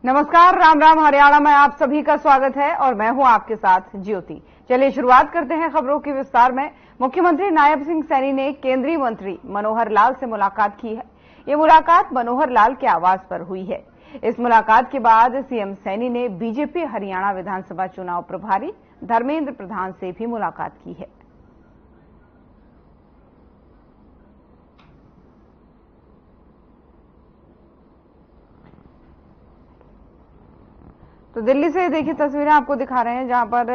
नमस्कार, राम राम। हरियाणा में आप सभी का स्वागत है और मैं हूं आपके साथ ज्योति। चलिए शुरुआत करते हैं खबरों की विस्तार में। मुख्यमंत्री नायब सिंह सैनी ने केंद्रीय मंत्री मनोहर लाल से मुलाकात की है। ये मुलाकात मनोहर लाल के आवास पर हुई है। इस मुलाकात के बाद सीएम सैनी ने बीजेपी हरियाणा विधानसभा चुनाव प्रभारी धर्मेंद्र प्रधान से भी मुलाकात की है। तो दिल्ली से देखिए तस्वीरें आपको दिखा रहे हैं, जहां पर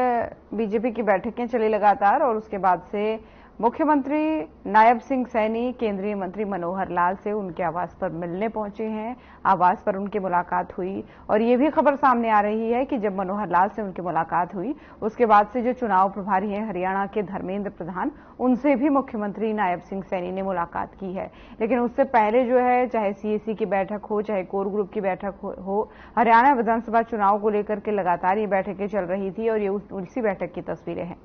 बीजेपी की बैठकें चली लगातार और उसके बाद से मुख्यमंत्री नायब सिंह सैनी केंद्रीय मंत्री मनोहर लाल से उनके आवास पर मिलने पहुंचे हैं। आवास पर उनकी मुलाकात हुई और ये भी खबर सामने आ रही है कि जब मनोहर लाल से उनकी मुलाकात हुई उसके बाद से जो चुनाव प्रभारी हैं हरियाणा के धर्मेंद्र प्रधान, उनसे भी मुख्यमंत्री नायब सिंह सैनी ने मुलाकात की है। लेकिन उससे पहले जो है, चाहे सीएसी की बैठक हो, चाहे कोर ग्रुप की बैठक हो, हरियाणा विधानसभा चुनाव को लेकर के लगातार ये बैठकें चल रही थी और ये उसी बैठक की तस्वीरें हैं।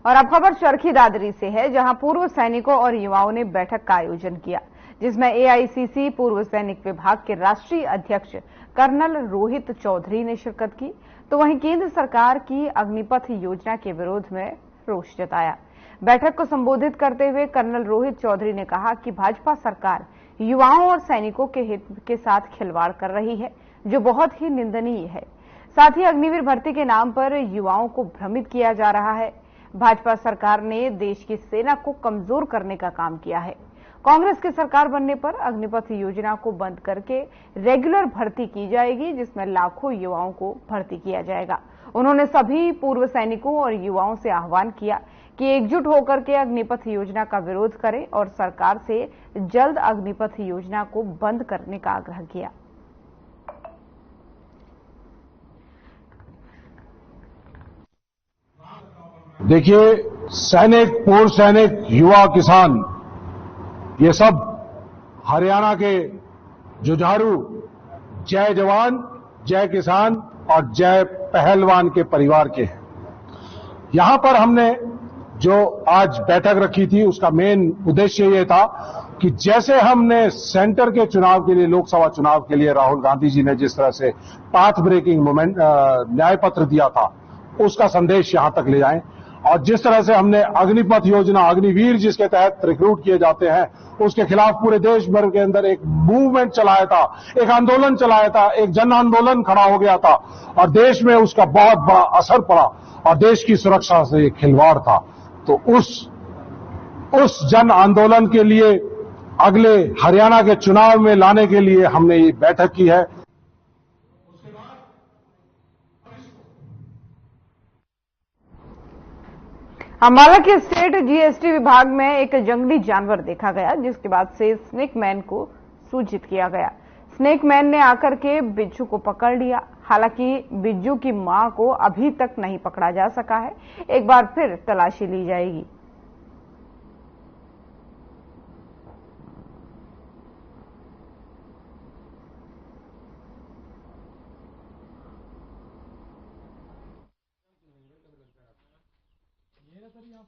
और अब खबर चरखी दादरी से है, जहां पूर्व सैनिकों और युवाओं ने बैठक का आयोजन किया, जिसमें एआईसीसी पूर्व सैनिक विभाग के राष्ट्रीय अध्यक्ष कर्नल रोहित चौधरी ने शिरकत की। तो वहीं केंद्र सरकार की अग्निपथ योजना के विरोध में रोष जताया। बैठक को संबोधित करते हुए कर्नल रोहित चौधरी ने कहा कि भाजपा सरकार युवाओं और सैनिकों के हित के साथ खिलवाड़ कर रही है, जो बहुत ही निंदनीय है। साथ ही अग्निवीर भर्ती के नाम पर युवाओं को भ्रमित किया जा रहा है। भाजपा सरकार ने देश की सेना को कमजोर करने का काम किया है। कांग्रेस की सरकार बनने पर अग्निपथ योजना को बंद करके रेगुलर भर्ती की जाएगी, जिसमें लाखों युवाओं को भर्ती किया जाएगा। उन्होंने सभी पूर्व सैनिकों और युवाओं से आह्वान किया कि एकजुट होकर के अग्निपथ योजना का विरोध करें और सरकार से जल्द अग्निपथ योजना को बंद करने का आग्रह किया। देखिए, सैनिक, पूर्व सैनिक, युवा, किसान, ये सब हरियाणा के जुझारू जय जवान, जय किसान और जय पहलवान के परिवार के हैं। यहां पर हमने जो आज बैठक रखी थी उसका मेन उद्देश्य ये था कि जैसे हमने सेंटर के चुनाव के लिए, लोकसभा चुनाव के लिए राहुल गांधी जी ने जिस तरह से पाथ ब्रेकिंग मूवमेंट न्याय पत्र दिया था, उसका संदेश यहां तक ले जाएं। और जिस तरह से हमने अग्निपथ योजना, अग्निवीर जिसके तहत रिक्रूट किए जाते हैं, उसके खिलाफ पूरे देश भर के अंदर एक मूवमेंट चलाया था, एक आंदोलन चलाया था, एक जन आंदोलन खड़ा हो गया था और देश में उसका बहुत बड़ा असर पड़ा और देश की सुरक्षा से खिलवाड़ था। तो उस जन आंदोलन के लिए अगले हरियाणा के चुनाव में लाने के लिए हमने ये बैठक की है। अंबाला के स्टेट जीएसटी विभाग में एक जंगली जानवर देखा गया, जिसके बाद से स्नेक मैन को सूचित किया गया। स्नेक मैन ने आकर के बिज्जू को पकड़ लिया। हालांकि बिज्जू की मां को अभी तक नहीं पकड़ा जा सका है। एक बार फिर तलाशी ली जाएगी।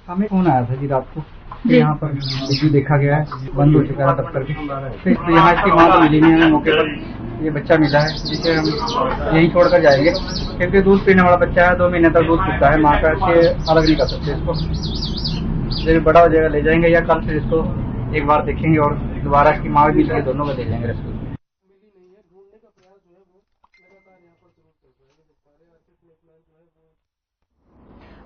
हमें फोन आया था जी रात को कि यहाँ पर बिजली देखा गया है, बंद हो चुका है दफ्तर भी। तो यहाँ इसकी माँ तो मिली नहीं हमें मौके पर। ये बच्चा मिला है जिसे हम यहीं छोड़कर जाएंगे, क्योंकि दूध पीने वाला बच्चा है, 2 महीने तक दूध पीता है माँ का, इससे अलग नहीं कर सकते इसको। जब बड़ा हो जाएगा ले जाएंगे, या कल फिर इसको एक बार देखेंगे और दोबारा इसकी माँ भी मिल के दोनों को ले जाएंगे रेस्क्यू।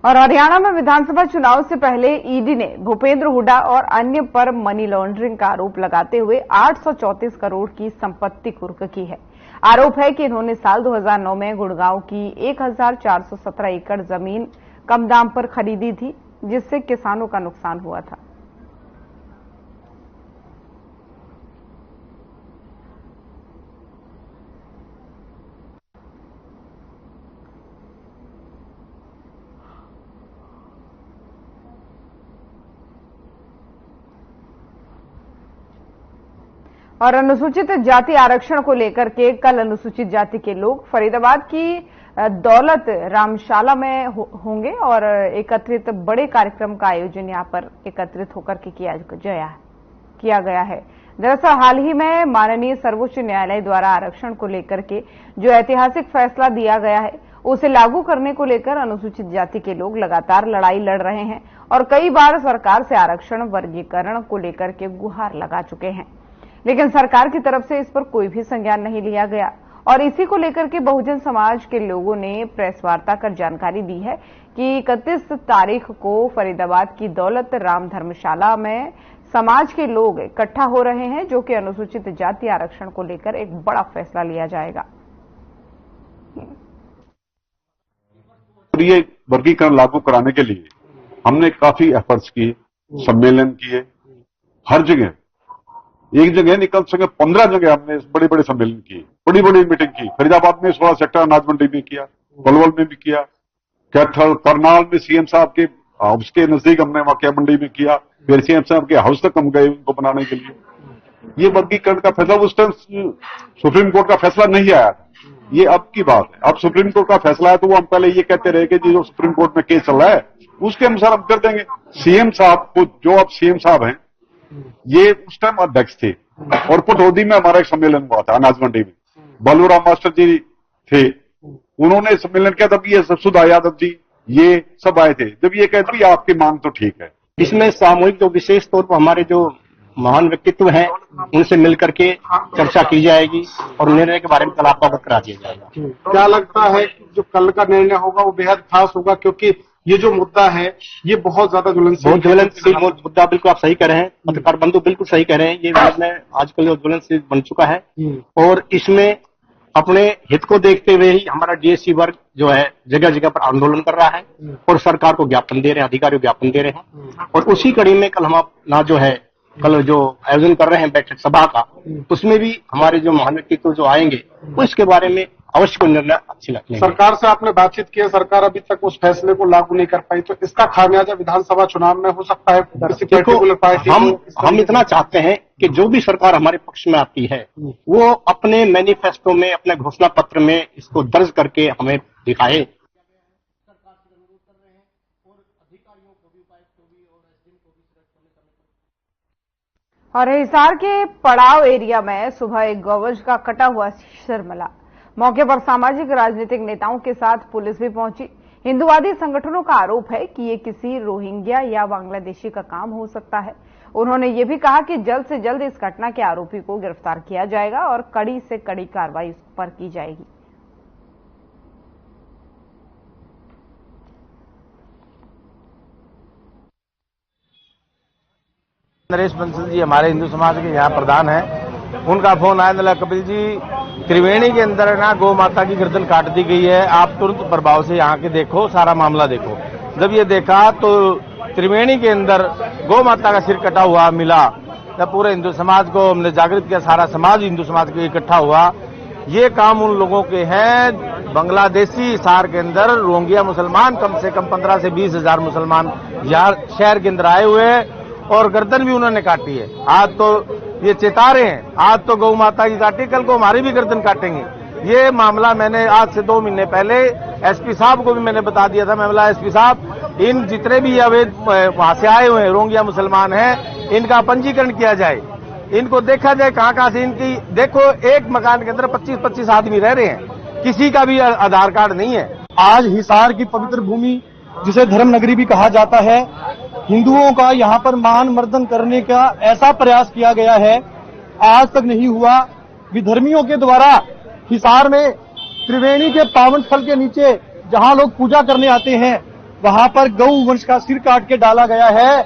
और हरियाणा में विधानसभा चुनाव से पहले ईडी ने भूपेंद्र हुड्डा और अन्य पर मनी लॉन्ड्रिंग का आरोप लगाते हुए 834 करोड़ की संपत्ति कुर्क की है। आरोप है कि इन्होंने साल 2009 में गुड़गांव की 1417 एकड़ जमीन कम दाम पर खरीदी थी, जिससे किसानों का नुकसान हुआ था। और अनुसूचित जाति आरक्षण को लेकर के कल अनुसूचित जाति के लोग फरीदाबाद की दौलत रामशाला में होंगे और एकत्रित बड़े कार्यक्रम का आयोजन यहां पर एकत्रित होकर के किया गया है। दरअसल हाल ही में माननीय सर्वोच्च न्यायालय द्वारा आरक्षण को लेकर के जो ऐतिहासिक फैसला दिया गया है उसे लागू करने को लेकर अनुसूचित जाति के लोग लगातार लड़ाई लड़ रहे हैं और कई बार सरकार से आरक्षण वर्गीकरण को लेकर के गुहार लगा चुके हैं, लेकिन सरकार की तरफ से इस पर कोई भी संज्ञान नहीं लिया गया। और इसी को लेकर के बहुजन समाज के लोगों ने प्रेस वार्ता कर जानकारी दी है कि 31 तारीख को फरीदाबाद की दौलत राम धर्मशाला में समाज के लोग इकट्ठा हो रहे हैं, जो कि अनुसूचित जाति आरक्षण को लेकर एक बड़ा फैसला लिया जाएगा। ये वर्गीकरण लागू कराने के लिए हमने काफी एफर्ट्स किए, सम्मेलन किए, हर जगह, एक जगह नहीं कम से कम 15 जगह हमने बड़े बड़े सम्मेलन किए, बड़ी बड़ी मीटिंग की। फरीदाबाद में 16 सेक्टर अनाज मंडी में किया, पलवल में भी किया, कैथल करनाल में सीएम साहब के हाउस के नजदीक हमने वाकया मंडी में किया, फिर सीएम साहब के हाउस तक हम गए उनको बनाने के लिए। ये वर्गीकरण का फैसला उस टाइम सुप्रीम कोर्ट का फैसला नहीं आया था, ये अब की बात है। अब सुप्रीम कोर्ट का फैसला है तो वो हम पहले ये कहते रहे कि जो सुप्रीम कोर्ट में केस चल रहा है उसके अनुसार हम कर देंगे। सीएम साहब को, जो अब सीएम साहब हैं, ये उस टाइम अध्यक्ष थे और पटौदी में हमारा एक सम्मेलन हुआ था अनाज मंडी में, बालूराम मास्टर जी थे, उन्होंने सम्मेलन किया, तब ये सुधा यादव जी ये सब आए थे। जब ये कहते भी आपकी मांग तो ठीक है, इसमें सामूहिक जो विशेष तौर पर हमारे जो महान व्यक्तित्व हैं उनसे मिलकर के चर्चा की जाएगी और निर्णय के बारे में कल आपको अवगत करा दिया जाएगा। क्या लगता है कि जो कल का निर्णय होगा वो बेहद खास होगा, क्योंकि ये जो मुद्दा है ये बहुत ज्यादा ज्वलनशील मुद्दा, बिल्कुल आप सही कह रहे हैं, पत्रकार बंधु बिल्कुल सही कह रहे हैं। ये आजकल जो ज्वलनशील बन चुका है और इसमें अपने हित को देखते हुए ही हमारा डीएससी वर्ग जो है जगह जगह पर आंदोलन कर रहा है और सरकार को ज्ञापन दे रहे हैं, अधिकारियों को ज्ञापन दे रहे हैं। और उसी कड़ी में कल हम अपना जो है कल जो आयोजन कर रहे हैं बैठक सभा का, उसमें भी हमारे जो महान व्यक्तित्व जो आएंगे वो इसके बारे में अवश्य कोई निर्णय अच्छी लगेंगे। सरकार से आपने बातचीत की है, सरकार अभी तक उस फैसले को लागू नहीं कर पाई, तो इसका खामियाजा विधानसभा चुनाव में हो सकता है किसी पर्टिकुलर पार्टी। हम इतना चाहते हैं कि जो भी सरकार हमारे पक्ष में आती है वो अपने मैनिफेस्टो में, अपने घोषणा पत्र में इसको दर्ज करके हमें दिखाए। और हिसार के पड़ाव एरिया में सुबह एक गौवंश का कटा हुआ सिर मिला। मौके पर सामाजिक राजनीतिक नेताओं के साथ पुलिस भी पहुंची। हिंदुवादी संगठनों का आरोप है कि ये किसी रोहिंग्या या बांग्लादेशी का काम हो सकता है। उन्होंने ये भी कहा कि जल्द से जल्द इस घटना के आरोपी को गिरफ्तार किया जाएगा और कड़ी से कड़ी कार्रवाई उस पर की जाएगी। नरेश बंसल जी हमारे हिंदू समाज के यहाँ प्रधान हैं, उनका फोन आया नला कपिल जी त्रिवेणी के अंदर ना गौ माता की गर्दन काट दी गई है, आप तुरंत प्रभाव से यहाँ के देखो, सारा मामला देखो। जब ये देखा तो त्रिवेणी के अंदर गौ माता का सिर कटा हुआ मिला, तब पूरे हिंदू समाज को हमने जागृत किया, सारा समाज हिंदू समाज के इकट्ठा हुआ। ये काम उन लोगों के हैं बांग्लादेशी हिसार के अंदर रोहिंग्या मुसलमान, कम से कम 15 से 20 हजार मुसलमान यहाँ शहर के अंदर आए हुए हैं और गर्दन भी उन्होंने काटी है। आज तो ये चेता रहे हैं, आज तो गौ माता की काटी, कल को हमारी भी गर्दन काटेंगे। ये मामला मैंने आज से 2 महीने पहले एसपी साहब को भी मैंने बता दिया था। मैं बोला एसपी साहब इन जितने भी अवैध वहां से आए हुए हैं रोहिंग्या मुसलमान हैं, इनका पंजीकरण किया जाए, इनको देखा जाए कहां से इनकी। देखो एक मकान के अंदर 25-25 आदमी रह रहे हैं, किसी का भी आधार कार्ड नहीं है। आज हिसार की पवित्र भूमि जिसे धर्म नगरी भी कहा जाता है, हिंदुओं का यहाँ पर मान मर्दन करने का ऐसा प्रयास किया गया है आज तक नहीं हुआ। विधर्मियों के द्वारा हिसार में त्रिवेणी के पावन स्थल के नीचे जहाँ लोग पूजा करने आते हैं वहाँ पर गौ वंश का सिर काट के डाला गया है।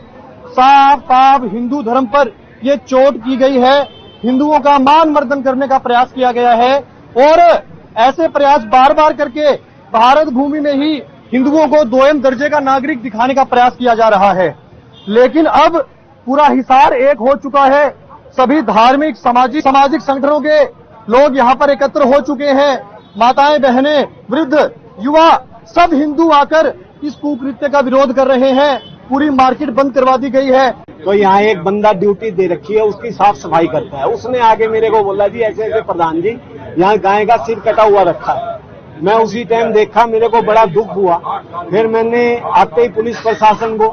साफ साफ हिंदू धर्म पर ये चोट की गई है, हिंदुओं का मान मर्दन करने का प्रयास किया गया है और ऐसे प्रयास बार बार करके भारत भूमि में ही हिंदुओं को दोयम दर्जे का नागरिक दिखाने का प्रयास किया जा रहा है। लेकिन अब पूरा हिसार एक हो चुका है, सभी धार्मिक सामाजिक संगठनों के लोग यहाँ पर एकत्र हो चुके हैं। माताएं, बहनें, वृद्ध, युवा सब हिंदू आकर इस कुकृत्य का विरोध कर रहे हैं। पूरी मार्केट बंद करवा दी गई है। तो यहाँ एक बंदा ड्यूटी दे रखी है, उसकी साफ सफाई करता है। उसने आगे मेरे को बोला जी ऐसे ऐसे प्रधान जी यहाँ गाय का सिर कटा हुआ रखा है। मैं उसी टाइम देखा, मेरे को बड़ा दुख हुआ। फिर मैंने आते ही पुलिस प्रशासन को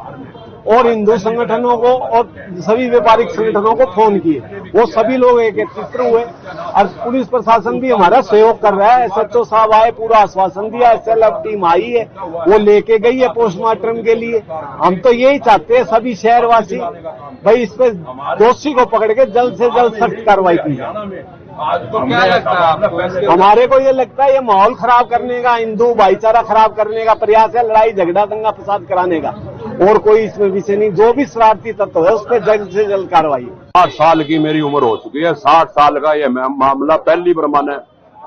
और हिंदू संगठनों को और सभी व्यापारिक संगठनों को फोन किए। वो सभी लोग एकत्रित हुए और पुलिस प्रशासन भी हमारा सहयोग कर रहा है। SHO साहब आए, पूरा आश्वासन दिया। SLF टीम आई है, वो लेके गई है पोस्टमार्टम के लिए। हम तो यही चाहते हैं सभी शहरवासी भाई इस पे दोषी को पकड़ के जल्द से जल्द सख्त कार्रवाई की जाए। तो क्या लगता है आपको? हमारे को ये लगता है ये माहौल खराब करने का, हिंदू भाईचारा खराब करने का प्रयास है, लड़ाई झगड़ा दंगा फसाद कराने का, और कोई इसमें विषय नहीं। जो भी शरारती तत्व है उस पर जल्द से जल्द कार्रवाई। 60 साल की मेरी उम्र हो चुकी है। 60 साल का ये मामला पहली बार मैंने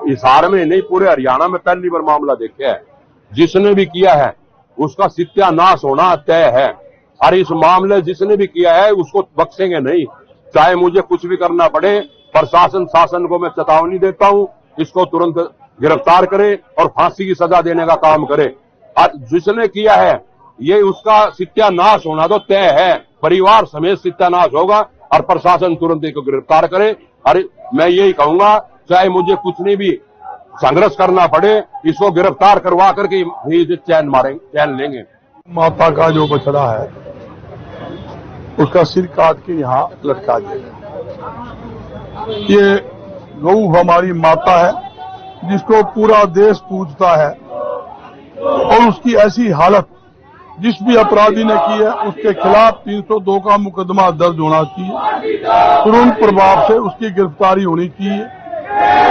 हिसार में नहीं पूरे हरियाणा में पहली बार मामला देखा है। जिसने भी किया है उसका सत्यानाश होना तय है, और इस मामले जिसने भी किया है उसको बख्शेंगे नहीं, चाहे मुझे कुछ भी करना पड़े। प्रशासन शासन को मैं चेतावनी देता हूं, इसको तुरंत गिरफ्तार करे और फांसी की सजा देने का काम करे। और जिसने किया है ये उसका सत्यानाश होना तो तय है, परिवार समेत सत्यानाश होगा, और प्रशासन तुरंत इसको गिरफ्तार करे। और मैं यही कहूंगा, चाहे मुझे कुछ नहीं भी संघर्ष करना पड़े, इसको गिरफ्तार करवा करके ही चैन लेंगे। माता का जो बछड़ा है उसका सिर काट के यहाँ लटका दिया। ये गौ हमारी माता है जिसको पूरा देश पूजता है, और उसकी ऐसी हालत जिस भी अपराधी ने की है उसके खिलाफ 302 का मुकदमा दर्ज होना चाहिए। तुरंत प्रभाव से उसकी गिरफ्तारी होनी चाहिए।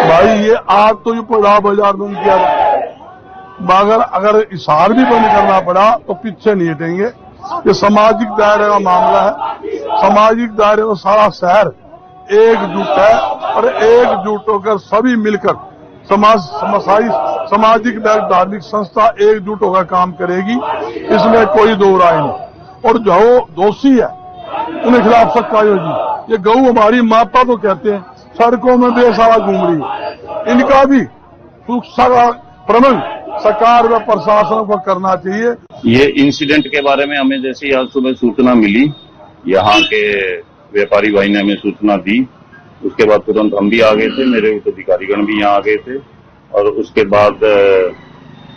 भाई ये आज तो ये बड़ा बाजार बंद किया मगर अगर इशार भी बंद करना पड़ा तो पीछे नहीं हटेंगे। ये सामाजिक दायरे का मामला है। सामाजिक दायरे में सारा शहर एकजुट है, और एकजुट होकर सभी मिलकर सामाजिक धार्मिक संस्था एकजुट होकर काम करेगी, इसमें कोई दो राय नहीं। और जो दोषी है उनके खिलाफ सख्त कार्रवाई होगी। ये गौ हमारी माता तो कहते हैं, सड़कों में बेसहारा घूम रही है, इनका भी सुरक्षा का प्रबंध सरकार व प्रशासन को करना चाहिए। ये इंसिडेंट के बारे में हमें जैसे आज सुबह सूचना मिली, यहाँ के व्यापारी भाई ने हमें सूचना दी, उसके बाद तुरंत हम भी आ गए थे, मेरे उच्च अधिकारीगण भी यहाँ आ गए थे, और उसके बाद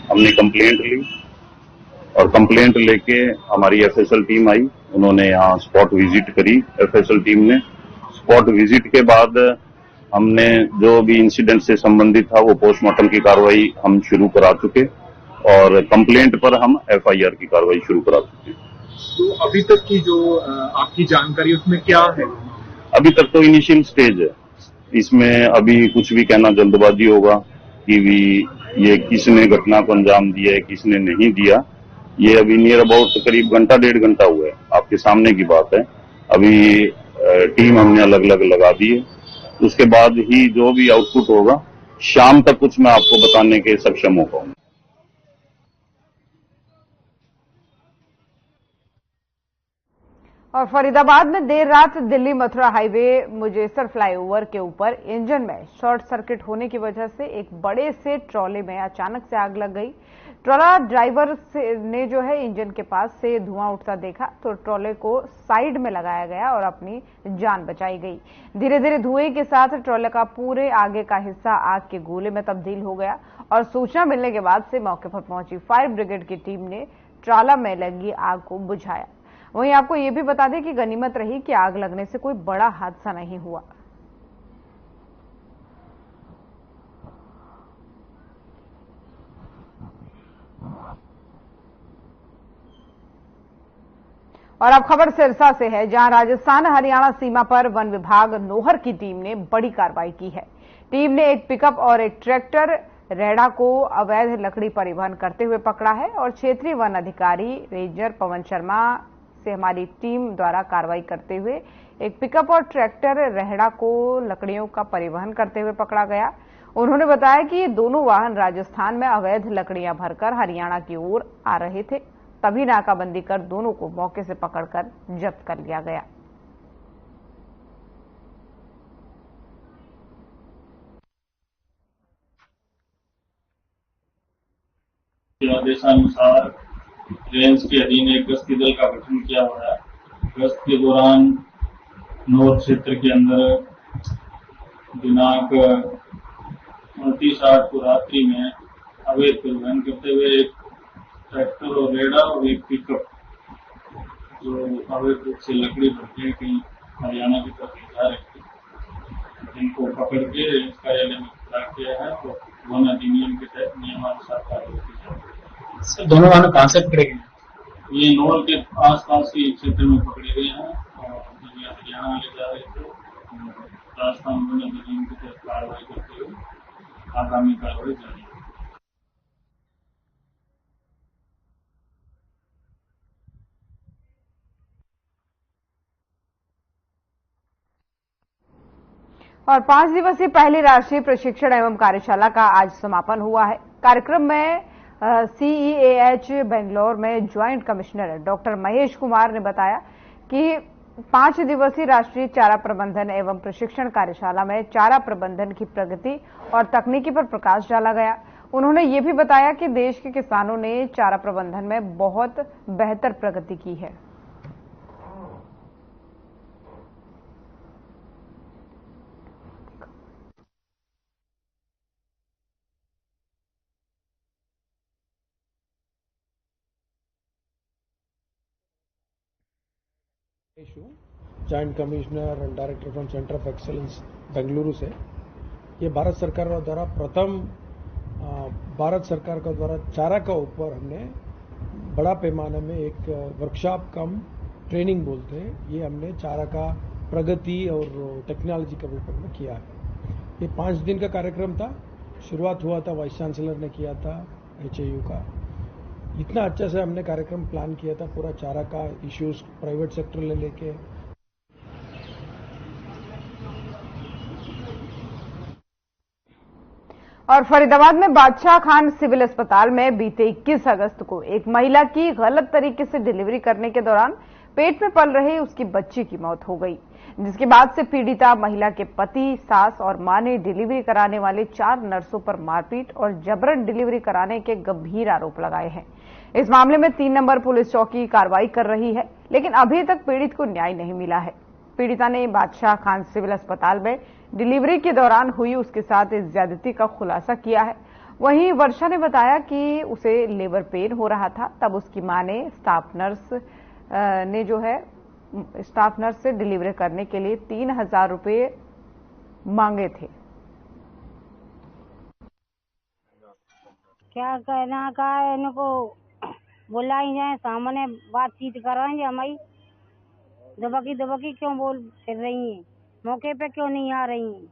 हमने कंप्लेंट ली, और कंप्लेंट लेके हमारी FSL टीम आई, उन्होंने यहाँ स्पॉट विजिट करी। FSL टीम ने स्पॉट विजिट के बाद हमने जो भी इंसिडेंट से संबंधित था वो पोस्टमार्टम की कार्रवाई हम शुरू करा चुके, और कंप्लेंट पर हम FIR की कार्रवाई शुरू करा चुके। तो अभी तक की जो आपकी जानकारी उसमें क्या है? अभी तक तो इनिशियल स्टेज है, इसमें अभी कुछ भी कहना जल्दबाजी होगा कि ये किसने घटना को अंजाम दिया है, किसने नहीं दिया। ये अभी नियर अबाउट करीब घंटा 1.5 घंटा हुआ है, आपके सामने की बात है। अभी टीम हमने अलग अलग लगा दी है, उसके बाद ही जो भी आउटपुट होगा शाम तक कुछ मैं आपको बताने के सक्षम हो पाऊंगा। और फरीदाबाद में देर रात दिल्ली मथुरा हाईवे मुजेसर फ्लाईओवर के ऊपर इंजन में शॉर्ट सर्किट होने की वजह से एक बड़े से ट्रॉले में अचानक से आग लग गई। ट्रॉला ड्राइवर ने जो है इंजन के पास से धुआं उठता देखा तो ट्रॉले को साइड में लगाया गया और अपनी जान बचाई गई। धीरे धीरे धुएं के साथ ट्रॉले का पूरे आगे का हिस्सा आग के गोले में तब्दील हो गया, और सूचना मिलने के बाद से मौके पर पहुंची फायर ब्रिगेड की टीम ने ट्रॉला में लगी आग को बुझाया। वहीं आपको ये भी बता दें कि गनीमत रही कि आग लगने से कोई बड़ा हादसा नहीं हुआ। और अब खबर सिरसा से है, जहां राजस्थान हरियाणा सीमा पर वन विभाग नोहर की टीम ने बड़ी कार्रवाई की है। टीम ने एक पिकअप और एक ट्रैक्टर रेड़ा को अवैध लकड़ी परिवहन करते हुए पकड़ा है, और क्षेत्रीय वन अधिकारी रेंजर पवन शर्मा से हमारी टीम द्वारा कार्रवाई करते हुए एक पिकअप और ट्रैक्टर रेहड़ा को लकड़ियों का परिवहन करते हुए पकड़ा गया। उन्होंने बताया कि ये दोनों वाहन राजस्थान में अवैध लकड़ियां भरकर हरियाणा की ओर आ रहे थे, तभी नाकाबंदी कर दोनों को मौके से पकड़कर जब्त कर लिया गया। आदेशानुसार रेंज के अधीन एक गश्ती दल का गठन किया हुआ है। गश्त के दौरान नोर क्षेत्र के अंदर दिनांक 29/8 को रात्रि में अवैध परिवहन करते हुए एक ट्रैक्टर और रेडा और एक पिकअप जो अवैध रूप से लकड़ी भरते कहीं हरियाणा की तरफ ले जा रहे थे, जिनको पकड़ के रेंज कार्यालय में खड़ा किया है तो वन अधिनियम के तहत नियमानुसार कार्रवाई की जाएगी। सर दोनों वाहन कहाँ से पकड़े गए? ये नोल के आसपास के क्षेत्र में पकड़े गए हैं और जब ये हरियाणा ले जा रहे थे राजस्थान वन अधिनियम के तहत कार्रवाई करते हुए आगामी कार्रवाई जारी है। और 5 दिवसीय पहली राष्ट्रीय प्रशिक्षण एवं कार्यशाला का आज समापन हुआ है। कार्यक्रम में CEAH बेंगलोर में joint commissioner doctor Mahesh Kumar ने बताया कि 5 दिवसीय राष्ट्रीय चारा प्रबंधन एवं प्रशिक्षण कार्यशाला में चारा प्रबंधन की प्रगति और तकनीकी पर प्रकाश डाला गया। उन्होंने ये भी बताया कि देश के किसानों ने चारा प्रबंधन में बहुत बेहतर प्रगति की है। Joint commissioner and director from centre of excellence Bengaluru से ये भारत सरकार द्वारा प्रथम भारत सरकार का द्वारा चारा का ऊपर हमने बड़ा पैमाने में एक वर्कशॉप कम ट्रेनिंग बोलते हैं, ये हमने चारा का प्रगति और टेक्नोलॉजी के ऊपर में किया है। ये 5 दिन का कार्यक्रम था। शुरुआत हुआ था वाइस चांसलर ने किया था HAU का। इतना अच्छे से हमने कार्यक्रम प्लान किया था, पूरा चारा का इश्यूज प्राइवेट सेक्टर ले लेके। और फरीदाबाद में बादशाह खान सिविल अस्पताल में बीते 21 अगस्त को एक महिला की गलत तरीके से डिलीवरी करने के दौरान पेट में पल रही उसकी बच्ची की मौत हो गई, जिसके बाद से पीड़िता महिला के पति, सास और मां ने डिलीवरी कराने वाले 4 नर्सों पर मारपीट और जबरन डिलीवरी कराने के गंभीर आरोप लगाए हैं। इस मामले में 3 नंबर पुलिस चौकी कार्रवाई कर रही है, लेकिन अभी तक पीड़ित को न्याय नहीं मिला है। पीड़िता ने बादशाह खान सिविल अस्पताल में डिलीवरी के दौरान हुई उसके साथ इस ज्यादती का खुलासा किया है। वहीं वर्षा ने बताया कि उसे लेबर पेन हो रहा था, तब उसकी मां ने स्टाफ नर्स से डिलीवरी करने के लिए 3000 रुपये मांगे थे। क्या कहना का है, इनको बुलाई जाए, सामने बातचीत कराएंगे। हमारी दबकी क्यों बोल फिर रही हैं, मौके पे क्यों नहीं आ रही हैं?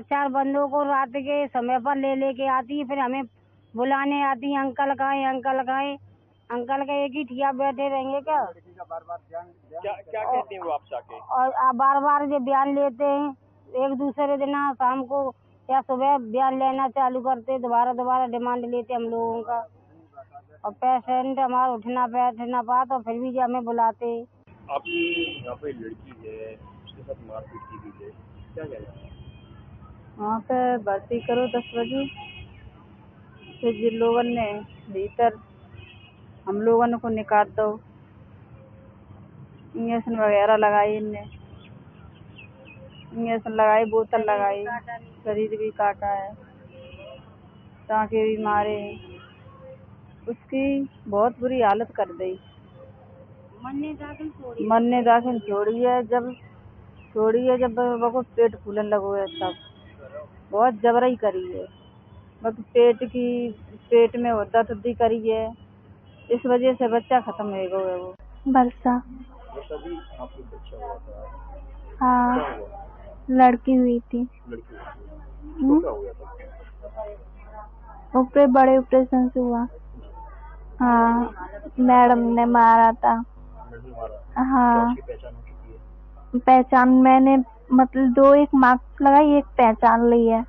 4 बंदों को रात के समय पर ले आती है, फिर हमें बुलाने आती है। अंकल कहाँ अंकल का एक ही ठिया बैठे रहेंगे क्या? क्या कहते हैं वो आपसे आके? और बार जो बयान लेते हैं, एक दूसरे दिन शाम को या सुबह बयान लेना चालू करते, दोबारा डिमांड लेते हम लोगों का। और पेशेंट हमारा उठना बैठना पाता, फिर भी हमें बुलाते। आपकी यहाँ पे लड़की है, उसके साथ मारपीट की गई है, क्या कहना है? वहाँ पे भर्ती करो 10 बजे, फिर जिन लोगों ने भीतर हम लोगों को निकाल दो। इंजेक्शन वगैरह लगाई, इंजेक्शन लगाई, बोतल लगाई, शरीर भी काटा है, टाँके भी मारे। उसकी बहुत बुरी हालत कर दी। मरने दाखिल छोड़ी है, जब को पेट फूलने लगो है, तब बहुत जबरई करी है। बस पेट में दर्द करी है, इस वजह से बच्चा खत्म हो गया है। वो बरसा भी आपको बच्चा हुआ था? हाँ, लड़की हुई थी। ऊपर बड़े ऑपरेशन से हुआ। हाँ, मैडम ने मारा था। हाँ, पहचान मैंने मतलब 2 एक मार्क्स लगाई, एक पहचान ली है।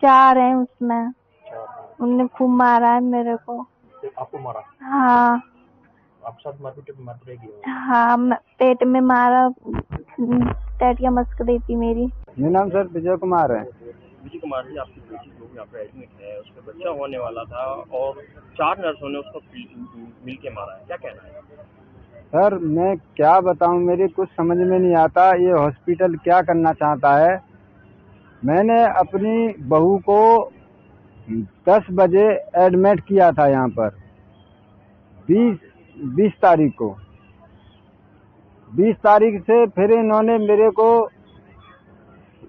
4 हैं उसमें। उनने खूब मारा है मेरे को। आपको मारा? हाँ। आपके साथ मारपीट की? हाँ, पेट में मारा, टैटिया मस्क दी थी मेरी। मेरा नाम सर विजय कुमार है। विजय कुमार जी, आपकी बेटी जो यहाँ पे एडमिट है, उसका बच्चा होने वाला था और 4 नर्सों ने उसको मिल के मारा है, क्या कहना है? सर मैं क्या बताऊं, मेरी कुछ समझ में नहीं आता ये हॉस्पिटल क्या करना चाहता है। मैंने अपनी बहू को 10 बजे एडमिट किया था यहाँ पर, 20 तारीख को। 20 तारीख से फिर इन्होंने मेरे को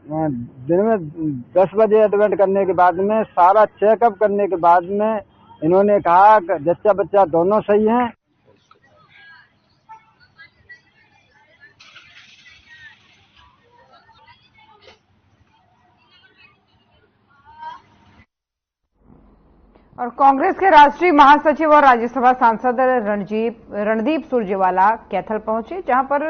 दिन में 10 बजे एडमिट करने के बाद में सारा चेकअप करने के बाद में इन्होंने कहा जच्चा बच्चा दोनों सही हैं। और कांग्रेस के राष्ट्रीय महासचिव और राज्यसभा सांसद रणदीप सुरजेवाला कैथल पहुंचे, जहां पर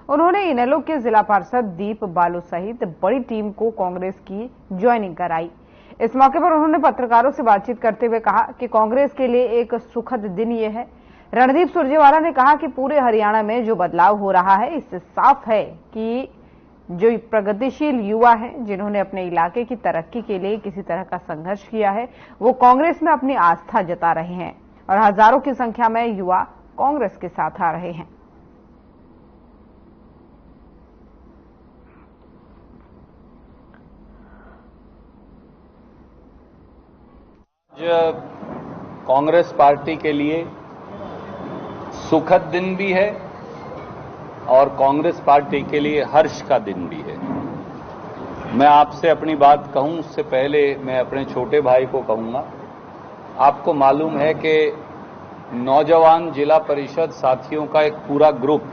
उन्होंने इनेलो के जिला पार्षद दीप बालू सहित बड़ी टीम को कांग्रेस की ज्वाइनिंग कराई। इस मौके पर उन्होंने पत्रकारों से बातचीत करते हुए कहा कि कांग्रेस के लिए एक सुखद दिन ये है। रणदीप सुरजेवाला ने कहा कि पूरे हरियाणा में जो बदलाव हो रहा है, इससे साफ है कि जो प्रगतिशील युवा हैं, जिन्होंने अपने इलाके की तरक्की के लिए किसी तरह का संघर्ष किया है, वो कांग्रेस में अपनी आस्था जता रहे हैं और हजारों की संख्या में युवा कांग्रेस के साथ आ रहे हैं। कांग्रेस पार्टी के लिए सुखद दिन भी है और कांग्रेस पार्टी के लिए हर्ष का दिन भी है। मैं आपसे अपनी बात कहूं उससे पहले मैं अपने छोटे भाई को कहूंगा, आपको मालूम है कि नौजवान जिला परिषद साथियों का एक पूरा ग्रुप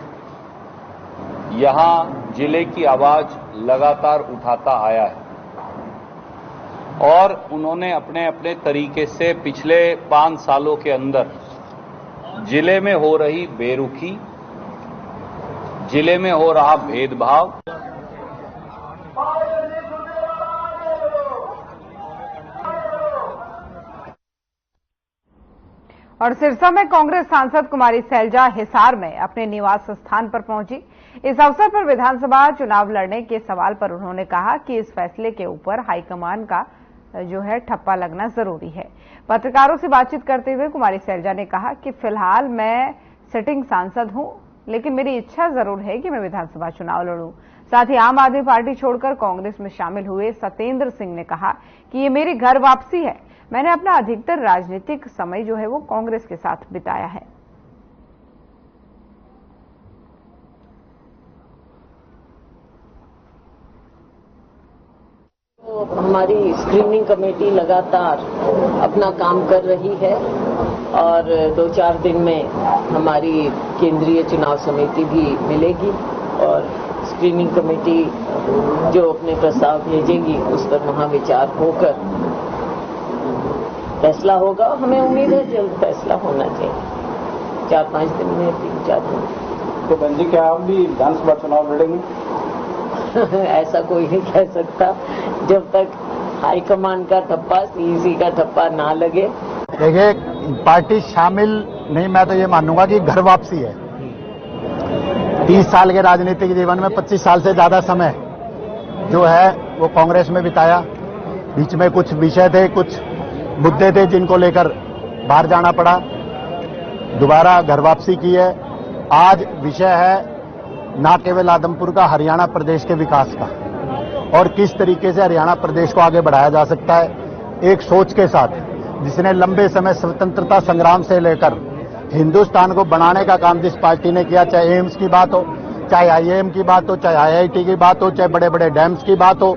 यहां जिले की आवाज लगातार उठाता आया है और उन्होंने अपने अपने तरीके से पिछले 5 सालों के अंदर जिले में हो रही बेरुखी, जिले में हो रहा भेदभाव, और सिरसा में कांग्रेस सांसद कुमारी सैलजा हिसार में अपने निवास स्थान पर पहुंची। इस अवसर पर विधानसभा चुनाव लड़ने के सवाल पर उन्होंने कहा कि इस फैसले के ऊपर हाईकमान का जो है ठप्पा लगना जरूरी है। पत्रकारों से बातचीत करते हुए कुमारी सैलजा ने कहा कि फिलहाल मैं सिटिंग सांसद हूं, लेकिन मेरी इच्छा जरूर है कि मैं विधानसभा चुनाव लड़ूं। साथ ही आम आदमी पार्टी छोड़कर कांग्रेस में शामिल हुए सत्येंद्र सिंह ने कहा कि ये मेरी घर वापसी है। मैंने अपना अधिकतर राजनीतिक समय जो है वो कांग्रेस के साथ बिताया है। हमारी स्क्रीनिंग कमेटी लगातार अपना काम कर रही है और 2-4 दिन में हमारी केंद्रीय चुनाव समिति भी मिलेगी और स्क्रीनिंग कमेटी जो अपने प्रस्ताव भेजेगी उस पर महाविचार होकर फैसला होगा। हमें उम्मीद है जल्द फैसला होना चाहिए, 4-5 दिन में, 3-4 दिन। तो बहन जी, क्या आप भी विधानसभा चुनाव लड़ेंगे? ऐसा कोई नहीं कह सकता जब तक हाईकमान का ठप्पा, सीईसी का ठप्पा ना लगे। देखिए, पार्टी शामिल नहीं, मैं तो ये मानूंगा कि घर वापसी है। 30 साल के राजनीतिक जीवन में 25 साल से ज्यादा समय जो है वो कांग्रेस में बिताया। बीच में कुछ विषय थे, कुछ मुद्दे थे जिनको लेकर बाहर जाना पड़ा, दोबारा घर वापसी की है। आज विषय है ना केवल आदमपुर का, हरियाणा प्रदेश के विकास का और किस तरीके से हरियाणा प्रदेश को आगे बढ़ाया जा सकता है एक सोच के साथ, जिसने लंबे समय स्वतंत्रता संग्राम से लेकर हिंदुस्तान को बनाने का काम जिस पार्टी ने किया, चाहे एम्स की बात हो, चाहे आईआईएम की बात हो, चाहे आईआईटी की बात हो, चाहे बड़े बड़े डैम्स की बात हो।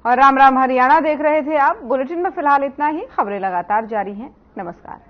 और राम राम हरियाणा देख रहे थे आप। बुलेटिन में फिलहाल इतना ही। खबरें लगातार जारी हैं। नमस्कार।